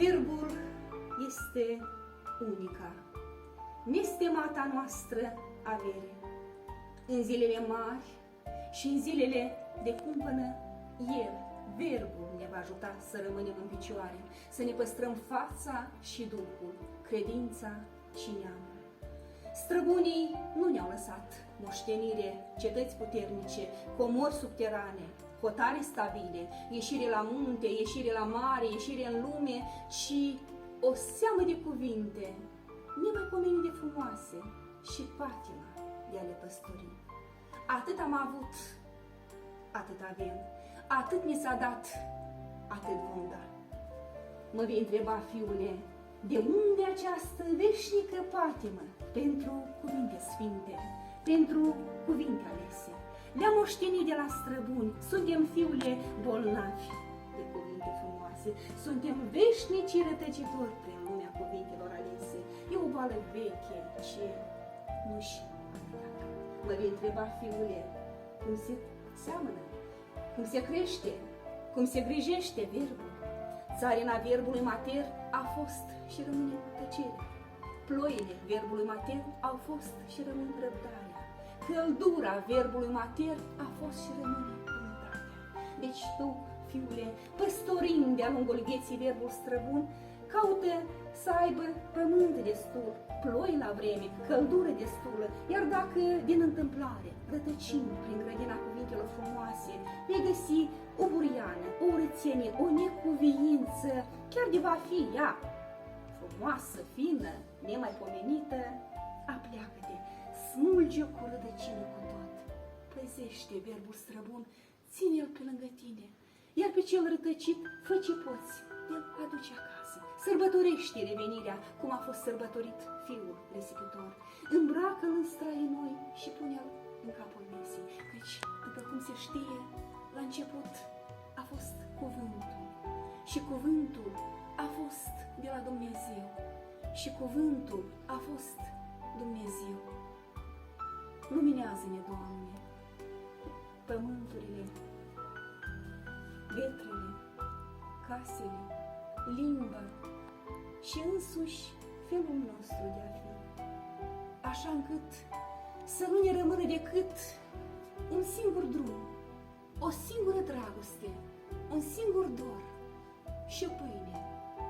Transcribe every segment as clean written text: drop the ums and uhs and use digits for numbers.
Verbul este unica, nestemata noastră avere. În zilele mari și în zilele de cumpănă, El, Verbul, ne va ajuta să rămânem în picioare, să ne păstrăm fața și Duhul, credința și neamul. Străbunii nu ne-au lăsat moștenire, cetăți puternice, comori subterane, hotare stabile, ieșire la munte, ieșire la mare, ieșire în lume, ci o seamă de cuvinte nemaipomenit de frumoase și patima de a le păstori. Atât am avut, atât avem, atât ni s-a dat, atât vom da. Mă vei întreba, fiule, de unde această veșnică patimă pentru cuvinte sfinte, pentru cuvinte alese? Le-am moștenit de la străbuni, suntem, fiule, bolnavi de cuvinte frumoase, suntem veșnici rătăcitori prin lumea cuvintelor alese. E o boală veche ce nu-și atacă. Mă vei întreba, fiule, cum se seamănă, cum se crește, cum se grijește verbul. Țarina verbului mater a fost și rămâne tăcerea. Ploile verbului mater au fost și rămân răbdarea. Căldura verbului mater a fost și rămâne bunătatea. Deci tu, fiule, păstorind de-a lungul vieții verbul străbun, caută să aibă pământ destul, ploi la vreme, căldură destulă, iar dacă din întâmplare rătăcind prin grădina cuvintelor frumoase, vei găsi o buriană, o urățenie, o necuviință, chiar de va fi ea frumoasă, fină, nemaipomenită, apleacă-te, smulge-o cu rădăcină cu tot, păzește verbul străbun, ține-l pe lângă tine, iar pe cel rătăcit, fă ce poți, el aduce acasă, sărbătorește revenirea cum a fost sărbătorit Fiul risipitor, îmbracă-l în straii noi și pune-l în capul mesei, căci, după cum se știe, la început a fost cuvântul și cuvântul a fost de la Dumnezeu și cuvântul a fost Dumnezeu. Luminează-ne, Doamne, pământurile, vetrele, casele, limba și însuși felul nostru de a fi, așa încât să nu ne rămână decât un singur drum, o singură dragoste, un singur dor și o pâine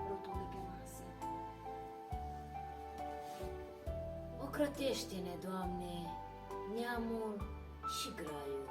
rotundă pe masă. Ocrotește-ne, Doamne, neamul și graiul.